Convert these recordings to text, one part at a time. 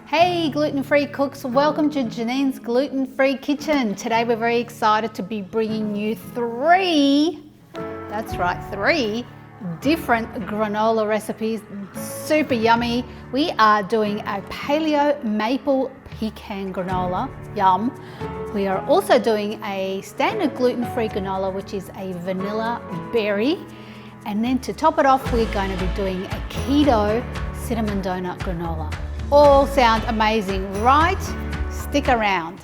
Hey gluten-free cooks, welcome to Janine's gluten-free kitchen. Today we're very excited to be bringing you three different granola recipes, super yummy. We are doing a Paleo Maple Pecan Granola, yum. We are also doing a standard gluten-free granola, which is a vanilla berry. And then to top it off, we're going to be doing a keto cinnamon donut granola. All sound amazing, right? Stick around.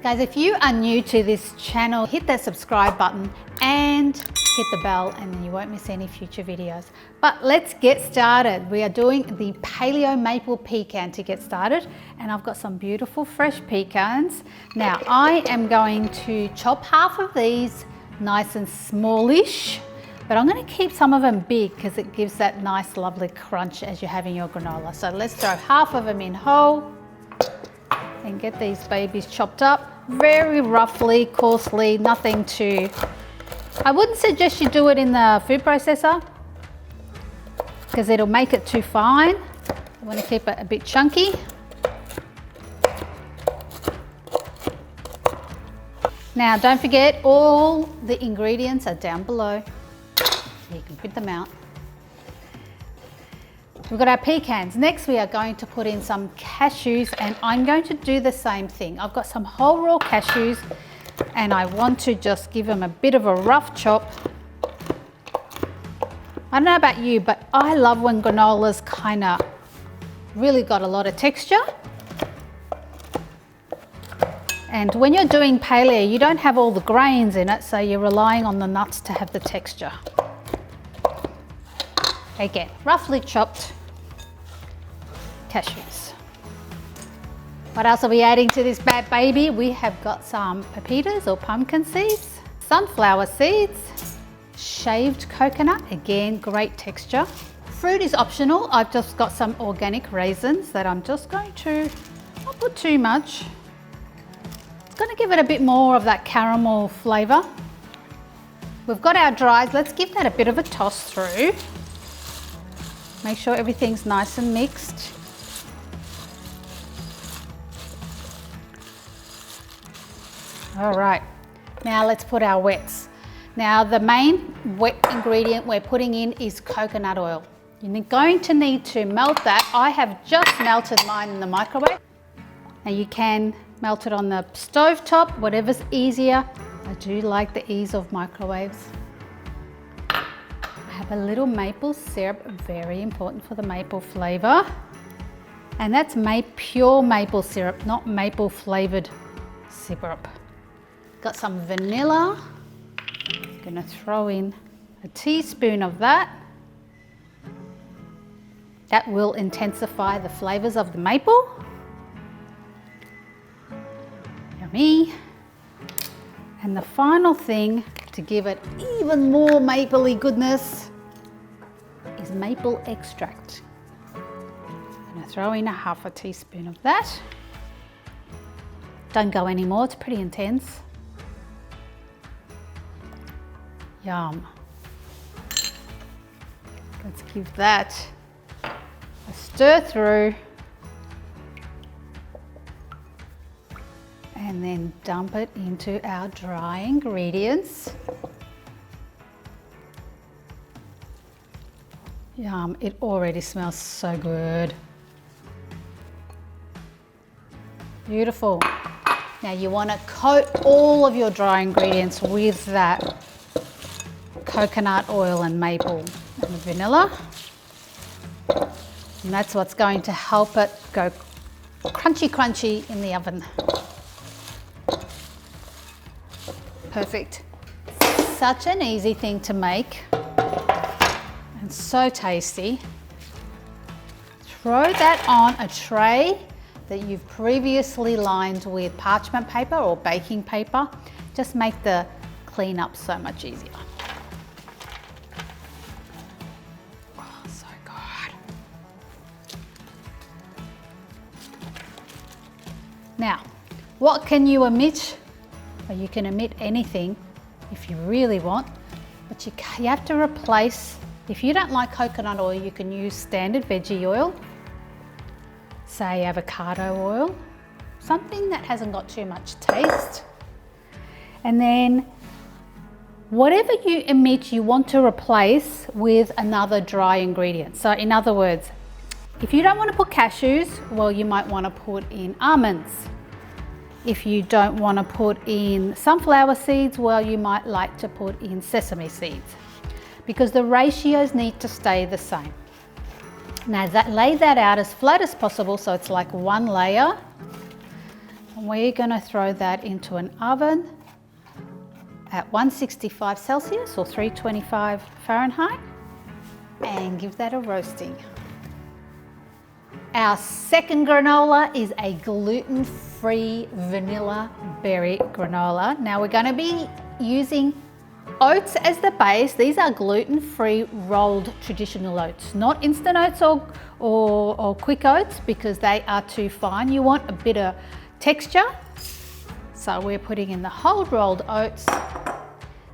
Guys, if you are new to this channel, hit that subscribe button and hit the bell and then you won't miss any future videos. But let's get started. We are doing the Paleo Maple Pecan to get started, and I've got some beautiful fresh pecans. Now I am going to chop half of these nice and smallish, but I'm going to keep some of them big because it gives that nice lovely crunch as you're having your granola. So let's throw half of them in whole and get these babies chopped up very roughly, coarsely, nothing too. I wouldn't suggest you do it in the food processor because it'll make it too fine. I want to keep it a bit chunky. Now don't forget, all the ingredients are down below, so you can print them out. We've got our pecans. Next we are going to put in some cashews, and I'm going to do the same thing. I've got some whole raw cashews and I want to just give them a bit of a rough chop. I don't know about you, but I love when granola's kind of really got a lot of texture. And when you're doing paleo, you don't have all the grains in it, so you're relying on the nuts to have the texture. Again, roughly chopped cashews. What else are we adding to this bad baby? We have got some pepitas or pumpkin seeds, sunflower seeds, shaved coconut, again, great texture. Fruit is optional. I've just got some organic raisins that I'm just going to, not put too much. It's going to give it a bit more of that caramel flavor. We've got our dried. Let's give that a bit of a toss through. Make sure everything's nice and mixed. All right, now let's put our wets. Now the main wet ingredient we're putting in is coconut oil. You're going to need to melt that. I have just melted mine in the microwave. Now you can melt it on the stove top, whatever's easier. I do like the ease of microwaves. I have a little maple syrup, very important for the maple flavor. And that's pure maple syrup, not maple flavored syrup. Got some vanilla. I'm gonna throw in a teaspoon of that. That will intensify the flavors of the maple. Yummy. And the final thing to give it even more mapley goodness is maple extract. I'm gonna throw in half a teaspoon of that. Don't go any more, it's pretty intense. Yum. Let's give that a stir through and then dump it into our dry ingredients. Yum, it already smells so good. Beautiful. Now you want to coat all of your dry ingredients with that coconut oil and maple and the vanilla. And that's what's going to help it go crunchy crunchy in the oven. Perfect. Such an easy thing to make and so tasty. Throw that on a tray that you've previously lined with parchment paper or baking paper. Just make the cleanup so much easier. Oh, so good. Now, What can you omit? Well, you can omit anything if you really want, but you have to replace, if you don't like coconut oil, you can use standard veggie oil, say avocado oil, something that hasn't got too much taste. And then whatever you omit, you want to replace with another dry ingredient. So in other words, if you don't want to put cashews, well, you might want to put in almonds. If you don't want to put in sunflower seeds, well, you might like to put in sesame seeds, because the ratios need to stay the same. Now lay that out as flat as possible, so it's like one layer. And we're going to throw that into an oven at 165 Celsius or 325 Fahrenheit and give that a roasting. Our second granola is a gluten-free vanilla berry granola. Now we're going to be using oats as the base. These are gluten-free rolled traditional oats, not instant oats or quick oats, because they are too fine. You want a bit of texture. So we're putting in the whole rolled oats.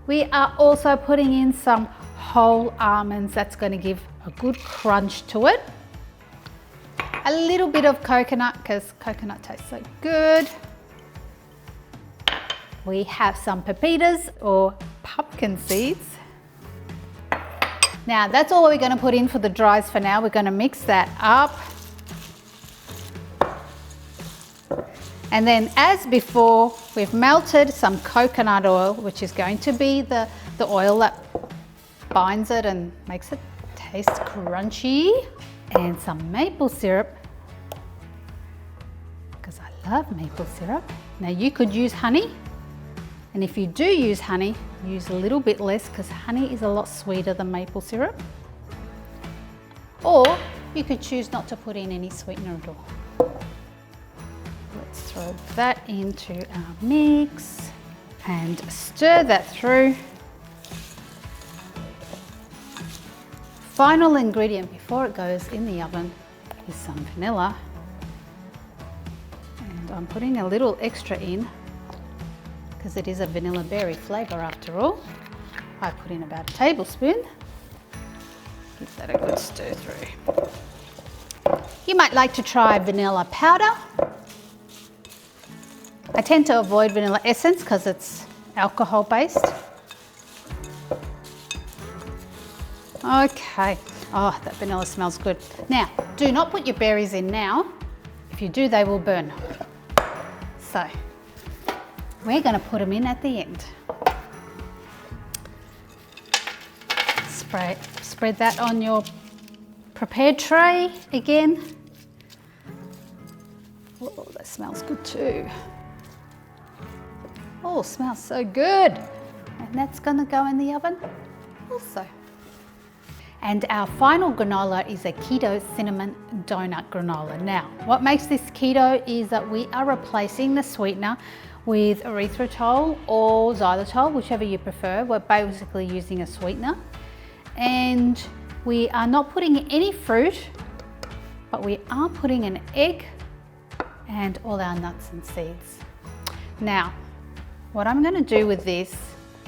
We are also putting in some whole almonds. That's going to give a good crunch to it. A little bit of coconut, because coconut tastes so good. We have some pepitas or pumpkin seeds. Now that's all we're going to put in for the dries for now. We're going to mix that up. And then as before, we've melted some coconut oil, which is going to be the oil that binds it and makes it taste crunchy. And some maple syrup, because I love maple syrup. Now you could use honey, and if you do use honey, use a little bit less, because honey is a lot sweeter than maple syrup. Or you could choose not to put in any sweetener at all. Let's throw that into our mix and stir that through. Final ingredient before it goes in the oven is some vanilla. And I'm putting a little extra in because it is a vanilla berry flavour after all. I put in about a tablespoon. Give that a good stir through. You might like to try vanilla powder. I tend to avoid vanilla essence because it's alcohol based. Okay, oh, that vanilla smells good. Now, do not put your berries in now. If you do, they will burn. So, we're going to put them in at the end. Spread that on your prepared tray again. Oh, that smells good too. Oh, smells so good. And that's going to go in the oven also. And our final granola is a keto cinnamon donut granola. Now, what makes this keto is that we are replacing the sweetener with erythritol or xylitol, whichever you prefer. We're basically using a sweetener. And we are not putting any fruit, but we are putting an egg and all our nuts and seeds. Now, what I'm going to do with this,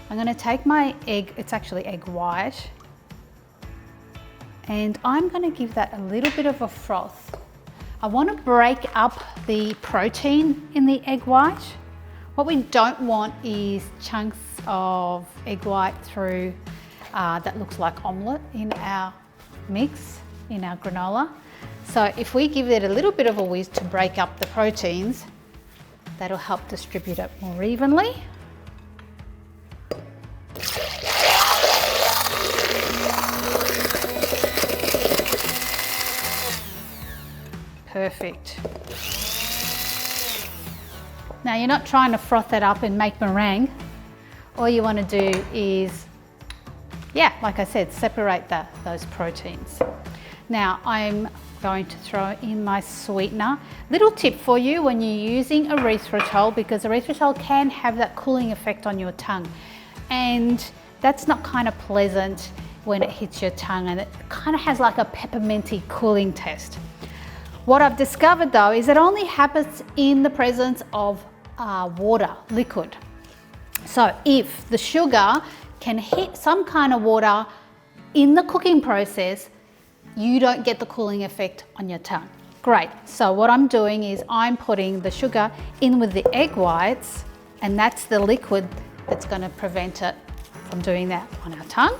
I'm going to take my egg, it's actually egg white, and I'm going to give that a little bit of a froth. I want to break up the protein in the egg white. What we don't want is chunks of egg white through that looks like omelette in our mix, in our granola. So if we give it a little bit of a whiz to break up the proteins, that'll help distribute it more evenly. Perfect. Now you're not trying to froth that up and make meringue. All you want to do is, yeah, like I said, separate those proteins. Now I'm going to throw in my sweetener. Little tip for you when you're using erythritol, because erythritol can have that cooling effect on your tongue, and that's not kind of pleasant when it hits your tongue, and it kind of has like a pepperminty cooling taste. What I've discovered though is it only happens in the presence of water, liquid. So if the sugar can hit some kind of water in the cooking process, you don't get the cooling effect on your tongue. Great. So what I'm doing is I'm putting the sugar in with the egg whites, and that's the liquid that's going to prevent it from doing that on our tongue.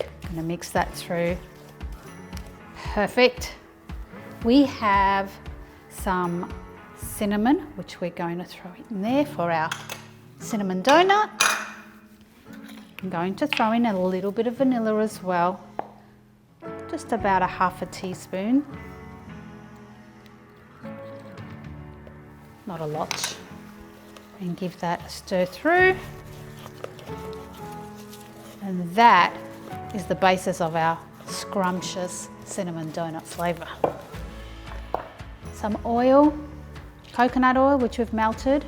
I'm going to mix that through. Perfect. We have some cinnamon, which we're going to throw in there for our cinnamon donut. I'm going to throw in a little bit of vanilla as well, just about a half a teaspoon, not a lot, and give that a stir through. And that is the basis of our scrumptious cinnamon donut flavour. Some oil, coconut oil, which we've melted.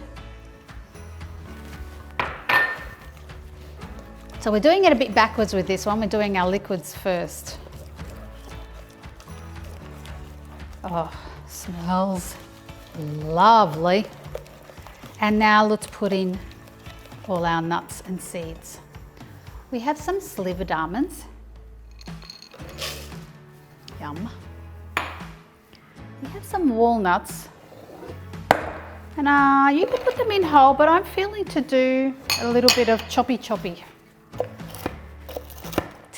So we're doing it a bit backwards with this one. We're doing our liquids first. Oh, smells lovely. And now let's put in all our nuts and seeds. We have some slivered almonds. Yum. We have some walnuts. And you can put them in whole, but I'm feeling to do a little bit of choppy to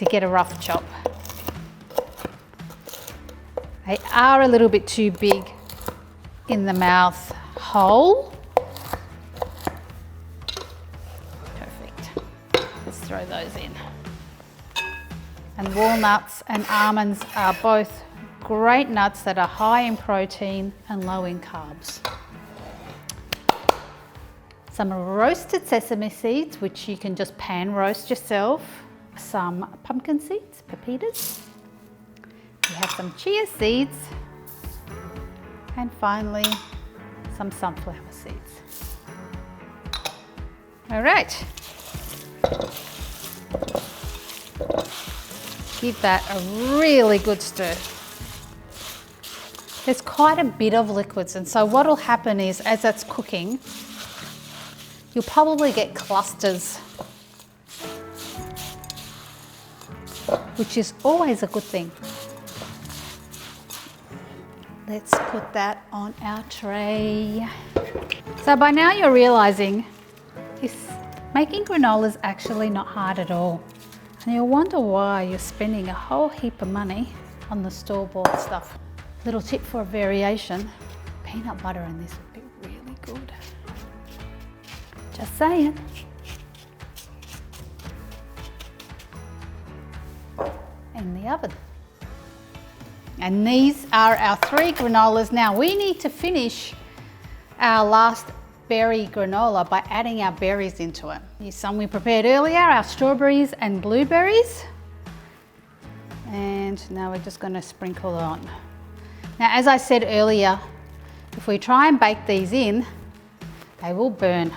get a rough chop. They are a little bit too big in the mouth whole. Perfect. Let's throw those in. And walnuts and almonds are both great nuts that are high in protein and low in carbs. Some roasted sesame seeds, which you can just pan roast yourself. Some pumpkin seeds, pepitas. We have some chia seeds. And finally, some sunflower seeds. All right. Give that a really good stir. There's quite a bit of liquids, and so what will happen is, as that's cooking, you'll probably get clusters, which is always a good thing. Let's put that on our tray. So by now you're realizing making granola is actually not hard at all. And you'll wonder why you're spending a whole heap of money on the store-bought stuff. Little tip for a variation, peanut butter in this would be really good. Just saying. In the oven. And these are our 3 granolas. Now we need to finish our last berry granola by adding our berries into it. Here's some we prepared earlier, our strawberries and blueberries. And now we're just going to sprinkle it on. Now, as I said earlier, if we try and bake these in, they will burn.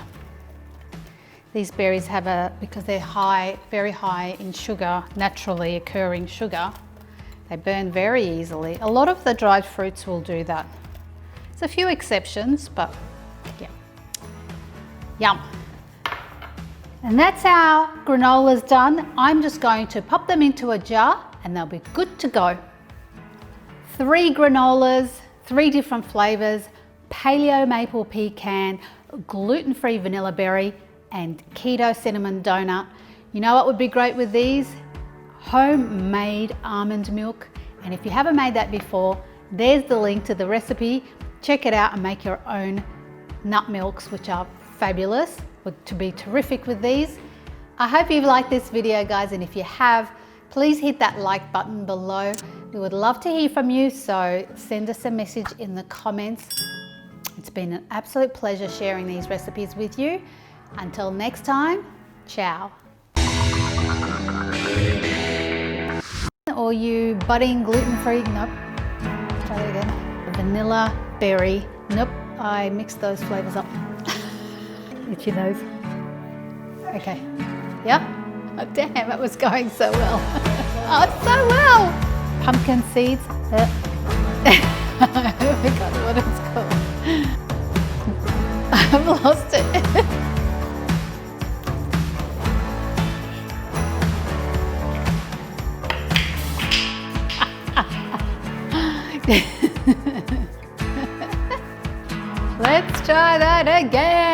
These berries have because they're high, very high in sugar, naturally occurring sugar, they burn very easily. A lot of the dried fruits will do that. There's a few exceptions, but yeah. Yum. And that's our granolas done. I'm just going to pop them into a jar and they'll be good to go. 3 granolas, 3 different flavors, Paleo Maple Pecan, Gluten Free Vanilla Berry, and Keto Cinnamon Donut. You know what would be great with these? Homemade almond milk. And if you haven't made that before, there's the link to the recipe. Check it out and make your own nut milks, which are fabulous, to be terrific with these. I hope you've liked this video, guys, and if you have, please hit that like button below. We would love to hear from you, so send us a message in the comments. It's been an absolute pleasure sharing these recipes with you. Until next time, ciao. Or you budding gluten-free, nope, try that again. Vanilla, berry, nope, I mixed those flavors up. Itchy nose. Okay, yep. Oh, damn, it was going so well. Oh, so well. Pumpkin seeds. I forgot what it's called. I've lost it. Let's try that again.